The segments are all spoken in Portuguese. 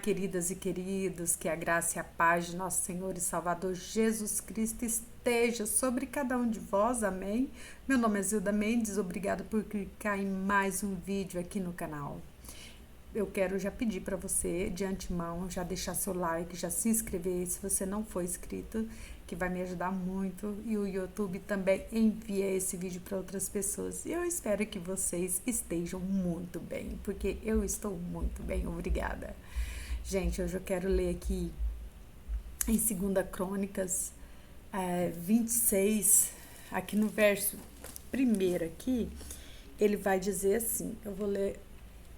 Queridas e queridos, que a graça e a paz de nosso Senhor e Salvador Jesus Cristo esteja sobre cada um de vós, amém? Meu nome é Zilda Mendes, obrigada por clicar em mais um vídeo aqui no canal. Eu quero já pedir para você, de antemão, já deixar seu like, já se inscrever se você não for inscrito, que vai me ajudar muito, e o YouTube também envia esse vídeo para outras pessoas. E eu espero que vocês estejam muito bem, porque eu estou muito bem, obrigada. Gente, hoje eu quero ler aqui em 2 Crônicas 26, aqui no verso 1 aqui, ele vai dizer assim, eu vou ler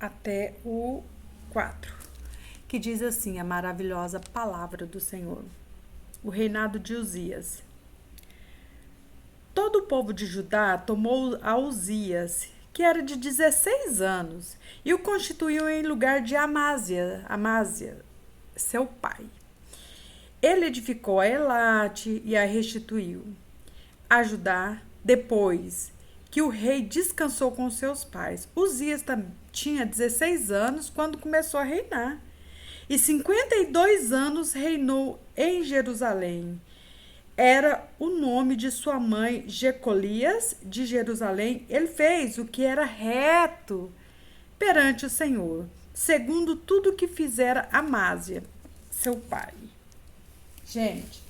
até o 4, que diz assim, a maravilhosa palavra do Senhor. O reinado de Uzias. Todo o povo de Judá tomou a Uzias, que era de 16 anos, e o constituiu em lugar de Amásia, seu pai. Ele edificou a Elate e a restituiu a Judá depois que o rei descansou com seus pais. Uzias tinha 16 anos quando começou a reinar, e 52 anos reinou em Jerusalém. Era o nome de sua mãe, Jecolias de Jerusalém. Ele fez o que era reto perante o Senhor, segundo tudo que fizera Amásia, seu pai. Gente,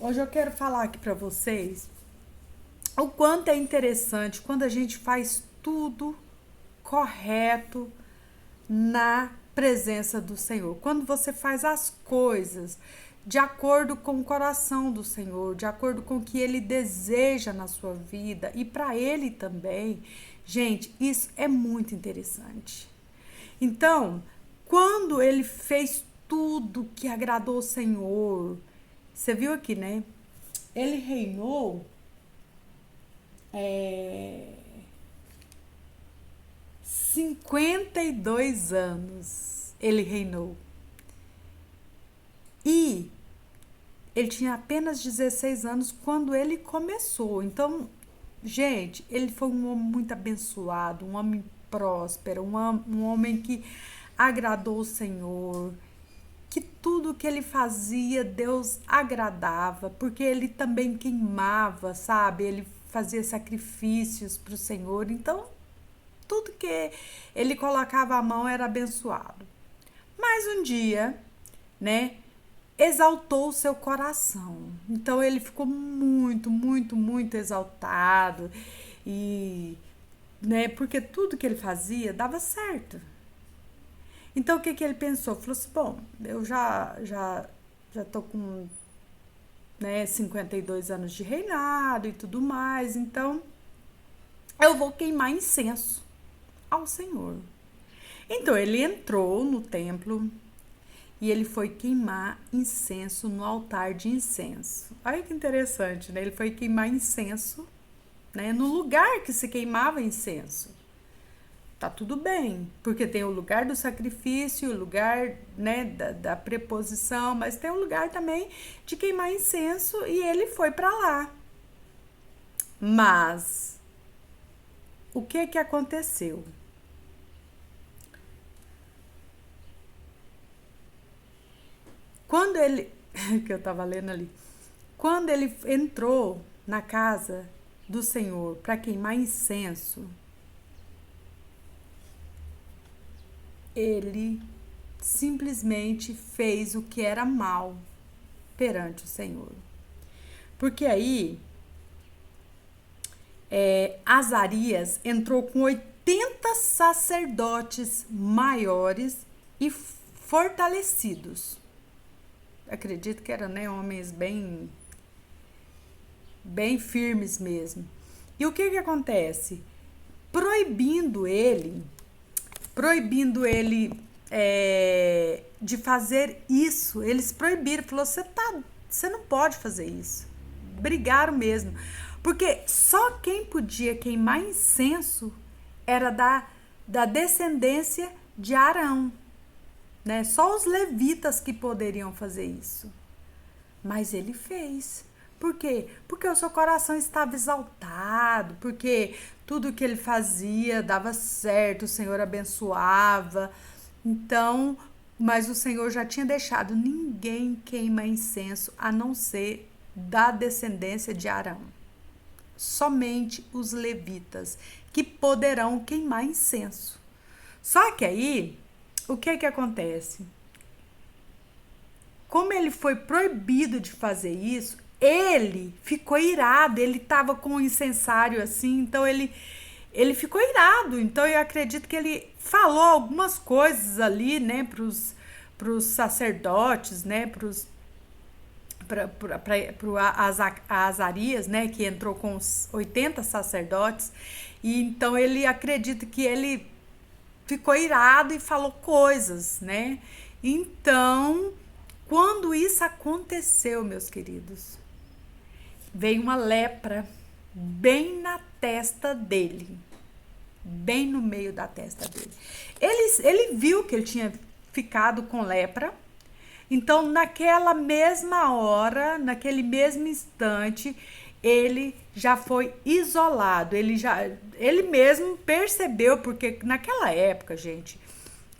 hoje eu quero falar aqui para vocês o quanto é interessante quando a gente faz tudo correto na presença do Senhor. Quando você faz as coisas de acordo com o coração do Senhor, de acordo com o que Ele deseja na sua vida e para Ele também. Gente, isso é muito interessante. Então, quando ele fez tudo que agradou o Senhor, você viu aqui, né? Ele reinou 52 anos. Ele reinou. E ele tinha apenas 16 anos quando ele começou. Então, gente, ele foi um homem muito abençoado, um homem próspero, um homem que agradou o Senhor, que tudo que ele fazia, Deus agradava, porque ele também queimava, sabe? Ele fazia sacrifícios para o Senhor. Então, tudo que ele colocava a mão era abençoado. Mas um dia, né, exaltou o seu coração. Então ele ficou muito, muito, muito exaltado e, né, porque tudo que ele fazia dava certo. Então o que ele pensou? Falou assim: bom, eu já tô com, né, 52 anos de reinado e tudo mais, então eu vou queimar incenso ao Senhor. Então ele entrou no templo e ele foi queimar incenso no altar de incenso. Olha que interessante, né? Ele foi queimar incenso, né, no lugar que se queimava incenso. Tá tudo bem, porque tem o lugar do sacrifício, o lugar, né, da preposição, mas tem o lugar também de queimar incenso e ele foi para lá. Mas o que aconteceu? Quando ele, que eu estava lendo ali, quando ele entrou na casa do Senhor para queimar incenso, ele simplesmente fez o que era mal perante o Senhor. Porque aí, Azarias entrou com 80 sacerdotes maiores e fortalecidos. Acredito que eram, né, homens bem firmes mesmo. E o que acontece? Proibindo ele de fazer isso. Eles proibiram, falou: você não pode fazer isso. Brigaram mesmo, porque só quem podia queimar incenso era da descendência de Arão, né? Só os levitas que poderiam fazer isso. Mas ele fez. Por quê? Porque o seu coração estava exaltado, porque tudo que ele fazia dava certo, o Senhor abençoava. Então, Mas o Senhor já tinha deixado: ninguém queima incenso a não ser da descendência de Arão. Somente os levitas que poderão queimar incenso. Só que aí, o que acontece? Como ele foi proibido de fazer isso, ele ficou irado, ele estava com o incensário assim, então ele ficou irado. Então eu acredito que ele falou algumas coisas ali, né, pros sacerdotes, né, para Azarias, né, que entrou com os 80 sacerdotes. E então ele acredita que ele ficou irado e falou coisas, né? Então, quando isso aconteceu, meus queridos, veio uma lepra bem na testa dele, bem no meio da testa dele. Ele viu que ele tinha ficado com lepra. Então, naquela mesma hora, naquele mesmo instante, ele já foi isolado. Ele mesmo percebeu, porque naquela época, gente,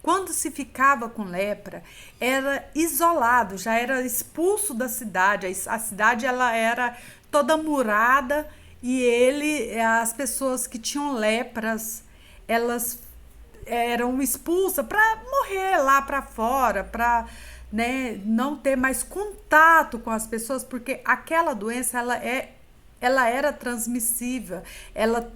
quando se ficava com lepra, era isolado, já era expulso da cidade. A cidade ela era toda murada e as pessoas que tinham lepras, elas eram expulsas para morrer lá para fora, para, né, não ter mais contato com as pessoas, porque aquela doença ela era transmissível. Ela,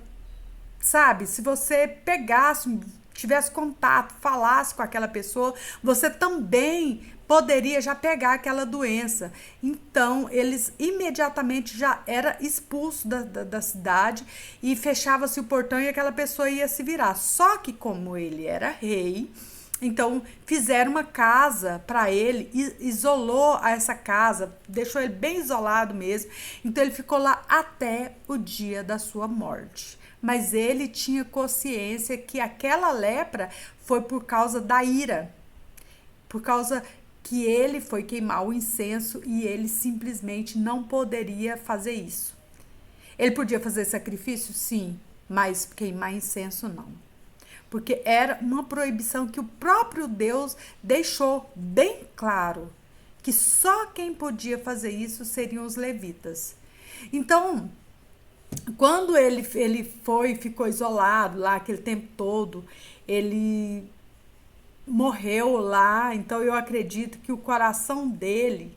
sabe, se você pegasse, tivesse contato, falasse com aquela pessoa, você também poderia já pegar aquela doença. Então, eles imediatamente já era expulso da cidade e fechava-se o portão e aquela pessoa ia se virar. Só que como ele era rei, então fizeram uma casa para ele, isolou essa casa, deixou ele bem isolado mesmo. Então ele ficou lá até o dia da sua morte. Mas ele tinha consciência que aquela lepra foi por causa da ira, por causa que ele foi queimar o incenso e ele simplesmente não poderia fazer isso. Ele podia fazer sacrifício? Sim, mas queimar incenso não. Porque era uma proibição que o próprio Deus deixou bem claro, que só quem podia fazer isso seriam os levitas. Então, quando ele ficou isolado lá aquele tempo todo, ele morreu lá. Então eu acredito que o coração dele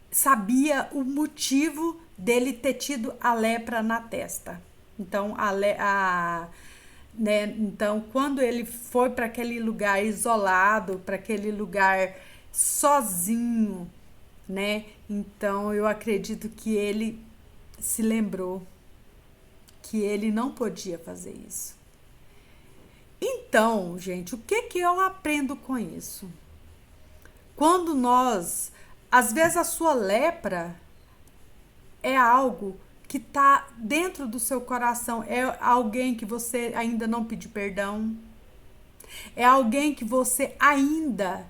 sabia o motivo dele ter tido a lepra na testa. Então né, então quando ele foi para aquele lugar isolado, para aquele lugar sozinho, né? Então eu acredito que ele se lembrou que ele não podia fazer isso. Então, gente, o que eu aprendo com isso? Quando às vezes a sua lepra é algo que está dentro do seu coração, é alguém que você ainda não pediu perdão, é alguém que você ainda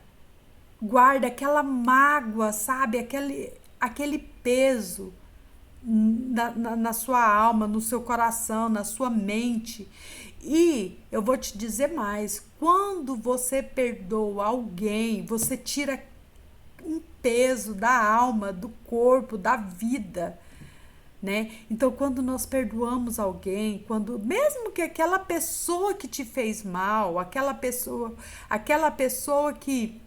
guarda aquela mágoa, sabe? Aquele peso na sua alma, no seu coração, na sua mente. E eu vou te dizer mais: quando você perdoa alguém, você tira um peso da alma, do corpo, da vida, né? Então, quando nós perdoamos alguém, mesmo que aquela pessoa que te fez mal, aquela pessoa que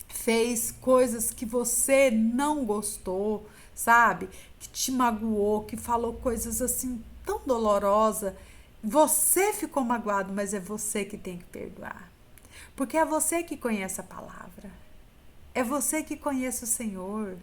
fez coisas que você não gostou, sabe? Que te magoou, que falou coisas assim tão dolorosas, você ficou magoado, mas é você que tem que perdoar. Porque é você que conhece a palavra. É você que conhece o Senhor,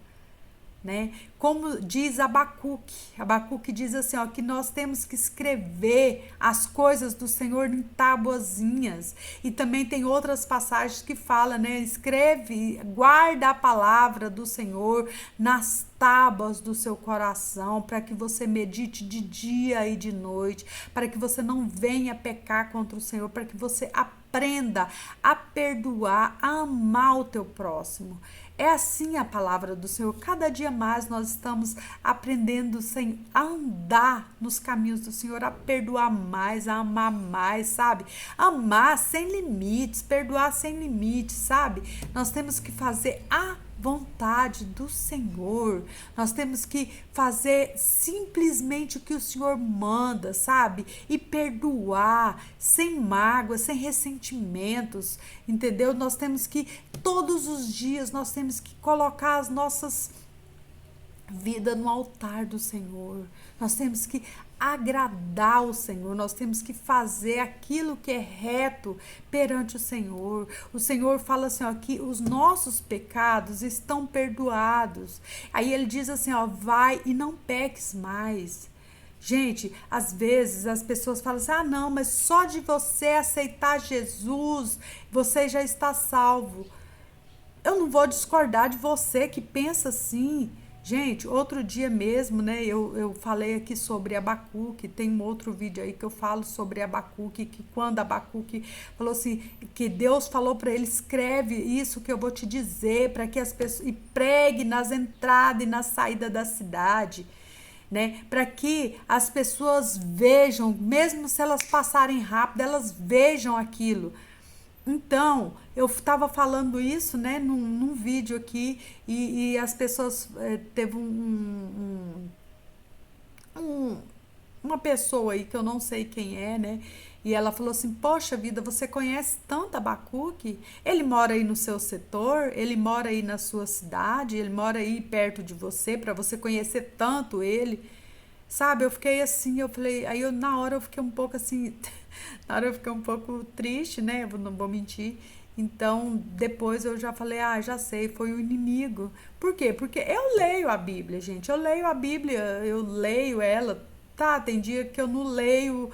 né? Como diz Abacuque diz assim, ó, que nós temos que escrever as coisas do Senhor em tabuazinhas. E também tem outras passagens que falam, né? Escreve, guarda a palavra do Senhor nas tábuas do seu coração, para que você medite de dia e de noite, para que você não venha pecar contra o Senhor, para que você aprenda aprenda a perdoar, a amar o teu próximo. É assim a palavra do Senhor. Cada dia mais nós estamos aprendendo a andar nos caminhos do Senhor, a perdoar mais, a amar mais, sabe? Amar sem limites, perdoar sem limites, sabe? Nós temos que fazer a vontade do Senhor. Nós temos que fazer simplesmente o que o Senhor manda, sabe? E perdoar sem mágoa, sem ressentimentos, entendeu? Nós temos que todos os dias nós temos que colocar as nossas vida no altar do Senhor. Nós temos que agradar o Senhor, nós temos que fazer aquilo que é reto perante o Senhor. O Senhor fala assim, ó, que os nossos pecados estão perdoados. Aí ele diz assim, ó, vai e não peques mais. Gente, às vezes as pessoas falam assim, ah não, mas só de você aceitar Jesus, você já está salvo. Eu não vou discordar de você que pensa assim. Gente, outro dia mesmo, né, eu falei aqui sobre Abacuque, tem um outro vídeo aí que eu falo sobre Abacuque, que quando Abacuque falou assim, que Deus falou para ele, escreve isso que eu vou te dizer, para que as pessoas, e pregue nas entradas e na saída da cidade, né, para que as pessoas vejam, mesmo se elas passarem rápido, elas vejam aquilo. Então, eu estava falando isso, né, num vídeo aqui, e as pessoas, teve uma pessoa aí que eu não sei quem é, né, e ela falou assim, poxa vida, você conhece tanto Abacuque? Ele mora aí no seu setor, ele mora aí na sua cidade, ele mora aí perto de você, para você conhecer tanto ele. Sabe, eu fiquei assim, eu falei, aí na hora eu fiquei um pouco assim, na hora eu fiquei um pouco triste, né? Eu não vou mentir. Então, depois eu já falei, ah, já sei, foi o inimigo. Por quê? Porque eu leio a Bíblia, gente. Eu leio a Bíblia, eu leio ela. Tá, tem dia que eu não leio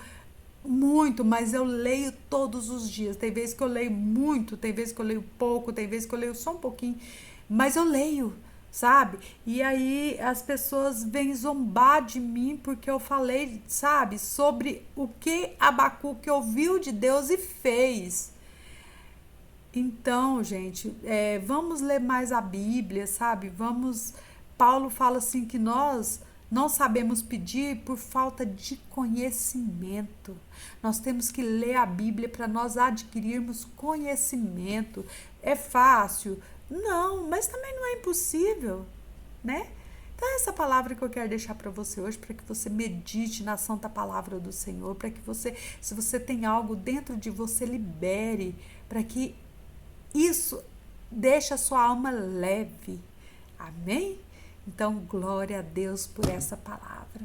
muito, mas eu leio todos os dias. Tem vezes que eu leio muito, tem vezes que eu leio pouco, tem vezes que eu leio só um pouquinho, mas eu leio, sabe? E aí as pessoas vêm zombar de mim porque eu falei, sabe, sobre o que Abacuque ouviu de Deus e fez. Então, gente, vamos ler mais a Bíblia, sabe? Vamos. Paulo fala assim que nós não sabemos pedir por falta de conhecimento. Nós temos que ler a Bíblia para nós adquirirmos conhecimento. É fácil? Não, mas também não é impossível, né? Então, essa palavra que eu quero deixar para você hoje, para que você medite na santa palavra do Senhor, para que você, se você tem algo dentro de você, libere, para que isso deixe a sua alma leve. Amém? Então, glória a Deus por essa palavra.